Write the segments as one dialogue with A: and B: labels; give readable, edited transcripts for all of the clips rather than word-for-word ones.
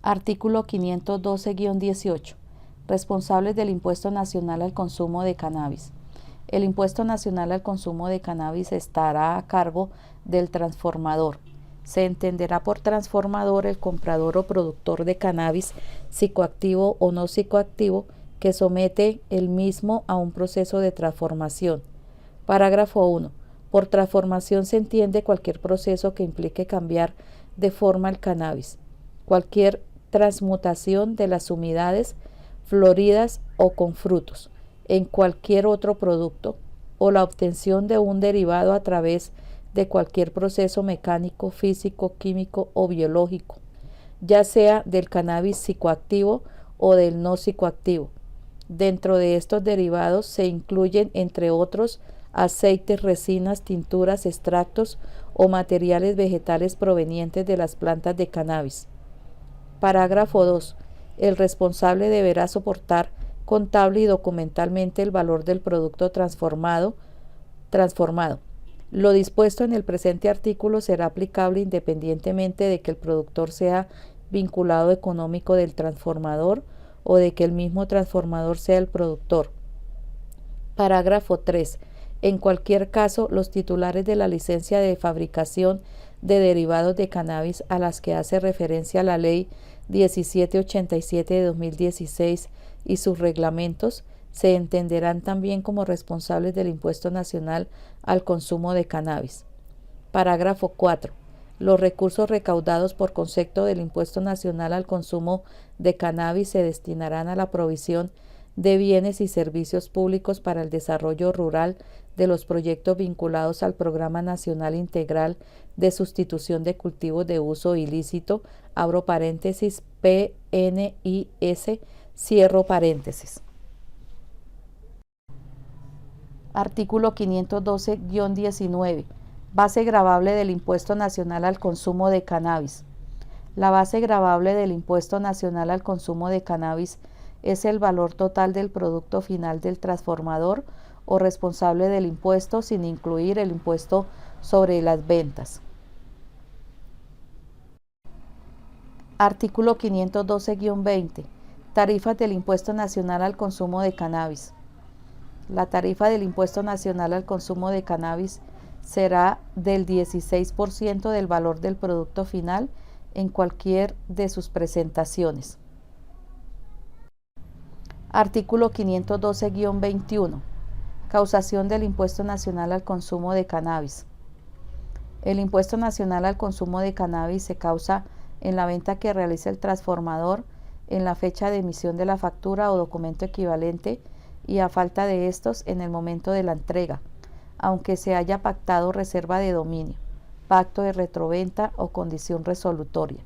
A: Artículo 512-18. Responsables del Impuesto Nacional al Consumo de Cannabis. El Impuesto Nacional al Consumo de Cannabis estará a cargo del transformador. Se entenderá por transformador el comprador o productor de cannabis psicoactivo o no psicoactivo que somete el mismo a un proceso de transformación. Parágrafo 1. Por transformación se entiende cualquier proceso que implique cambiar de forma el cannabis, cualquier transmutación de las humedades floridas o con frutos en cualquier otro producto o la obtención de un derivado a través de cualquier proceso mecánico, físico, químico o biológico, ya sea del cannabis psicoactivo o del no psicoactivo. Dentro de estos derivados se incluyen, entre otros, aceites, resinas, tinturas, extractos o materiales vegetales provenientes de las plantas de cannabis. Parágrafo 2. El responsable deberá soportar contable y documentalmente el valor del producto transformado. Lo dispuesto en el presente artículo será aplicable independientemente de que el productor sea vinculado económico del transformador o de que el mismo transformador sea el productor. Parágrafo 3. En cualquier caso, los titulares de la licencia de fabricación de derivados de cannabis a las que hace referencia la Ley 1787 de 2016 y sus reglamentos se entenderán también como responsables del Impuesto Nacional al Consumo de Cannabis. Parágrafo 4. Los recursos recaudados por concepto del Impuesto Nacional al Consumo de Cannabis se destinarán a la provisión de bienes y servicios públicos para el desarrollo rural de los proyectos vinculados al Programa Nacional Integral de Sustitución de Cultivos de Uso Ilícito, abro paréntesis, PNIS, cierro paréntesis. Artículo 512-19. Base gravable del Impuesto Nacional al Consumo de Cannabis. La base gravable del Impuesto Nacional al Consumo de Cannabis es el valor total del producto final del transformador o responsable del impuesto sin incluir el impuesto sobre las ventas. Artículo 512-20. Tarifas del Impuesto Nacional al Consumo de Cannabis. La tarifa del Impuesto Nacional al Consumo de Cannabis será del 16% del valor del producto final en cualquier de sus presentaciones. Artículo 512-21. Causación del Impuesto Nacional al Consumo de Cannabis. El Impuesto Nacional al Consumo de Cannabis se causa en la venta que realiza el transformador en la fecha de emisión de la factura o documento equivalente y a falta de estos en el momento de la entrega, aunque se haya pactado reserva de dominio, pacto de retroventa o condición resolutoria.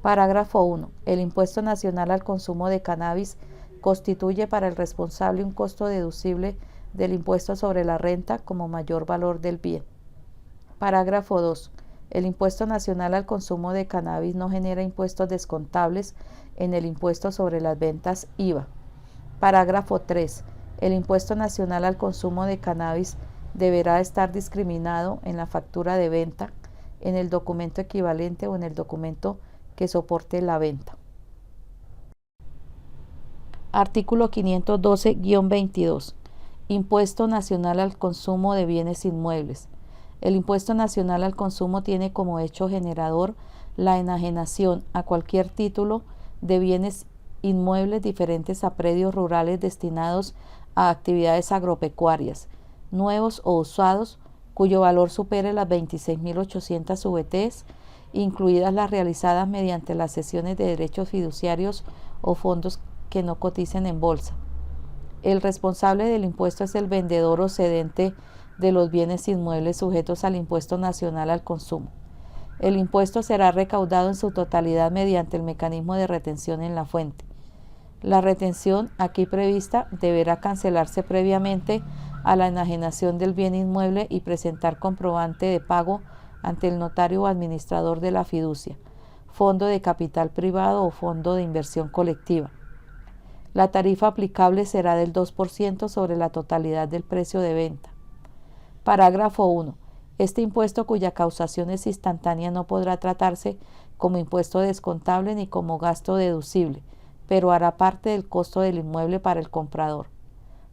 A: Parágrafo 1. El Impuesto Nacional al Consumo de Cannabis constituye para el responsable un costo deducible del impuesto sobre la renta como mayor valor del bien. Parágrafo 2. El Impuesto Nacional al Consumo de Cannabis no genera impuestos descontables en el impuesto sobre las ventas IVA. Parágrafo 3. El Impuesto Nacional al Consumo de Cannabis deberá estar discriminado en la factura de venta, en el documento equivalente o en el documento que soporte la venta. Artículo 512-22. Impuesto Nacional al Consumo de Bienes Inmuebles. El Impuesto Nacional al Consumo tiene como hecho generador la enajenación a cualquier título de bienes inmuebles diferentes a predios rurales destinados a actividades agropecuarias, nuevos o usados, cuyo valor supere las 26.800 VTs, incluidas las realizadas mediante las cesiones de derechos fiduciarios o fondos que no coticen en bolsa. El responsable del impuesto es el vendedor o cedente de los bienes inmuebles sujetos al Impuesto Nacional al Consumo. El impuesto será recaudado en su totalidad mediante el mecanismo de retención en la fuente. La retención aquí prevista deberá cancelarse previamente a la enajenación del bien inmueble y presentar comprobante de pago ante el notario o administrador de la fiducia, fondo de capital privado o fondo de inversión colectiva. La tarifa aplicable será del 2% sobre la totalidad del precio de venta. Parágrafo 1. Este impuesto, cuya causación es instantánea, no podrá tratarse como impuesto descontable ni como gasto deducible, pero hará parte del costo del inmueble para el comprador.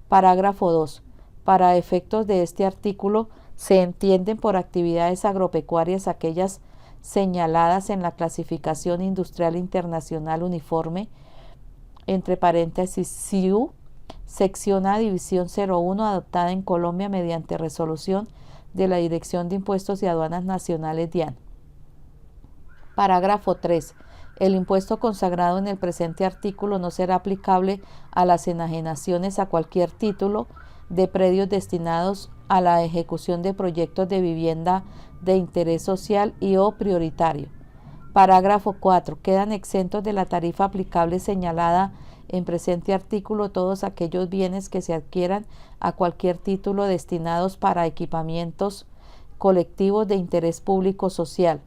A: Parágrafo 2. Para efectos de este artículo, se entienden por actividades agropecuarias aquellas señaladas en la Clasificación Industrial Internacional Uniforme, entre paréntesis CIU, sección A, división 01, adoptada en Colombia mediante resolución de la Dirección de Impuestos y Aduanas Nacionales DIAN. Parágrafo 3. El impuesto consagrado en el presente artículo no será aplicable a las enajenaciones a cualquier título de predios destinados a la ejecución de proyectos de vivienda de interés social y o prioritario. Parágrafo 4. Quedan exentos de la tarifa aplicable señalada en presente artículo todos aquellos bienes que se adquieran a cualquier título destinados para equipamientos colectivos de interés público social,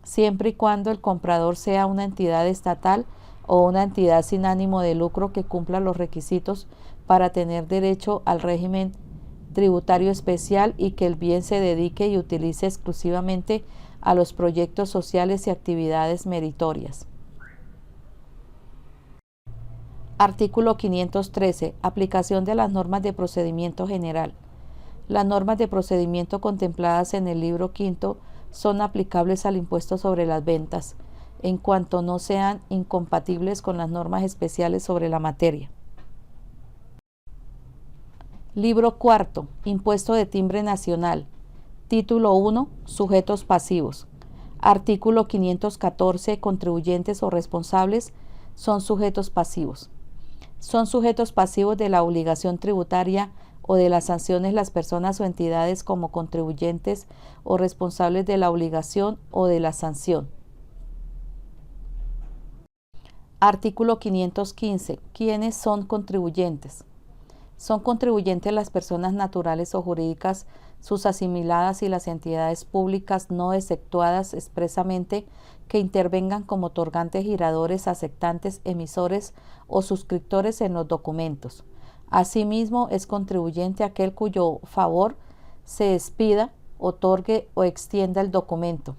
A: siempre y cuando el comprador sea una entidad estatal o una entidad sin ánimo de lucro que cumpla los requisitos para tener derecho al régimen tributario especial y que el bien se dedique y utilice exclusivamente a los proyectos sociales y actividades meritorias. Artículo 513. Aplicación de las normas de procedimiento general. Las normas de procedimiento contempladas en el libro quinto son aplicables al impuesto sobre las ventas, en cuanto no sean incompatibles con las normas especiales sobre la materia. Libro cuarto. Impuesto de timbre nacional. Título 1. Sujetos pasivos. Artículo 514. Contribuyentes o responsables son sujetos pasivos. Son sujetos pasivos de la obligación tributaria o de las sanciones las personas o entidades como contribuyentes o responsables de la obligación o de la sanción. Artículo 515. ¿Quiénes son contribuyentes? Son contribuyentes las personas naturales o jurídicas, sus asimiladas y las entidades públicas no exceptuadas expresamente que intervengan como otorgantes, giradores, aceptantes, emisores o suscriptores en los documentos. Asimismo, es contribuyente aquel cuyo favor se expida, otorgue o extienda el documento.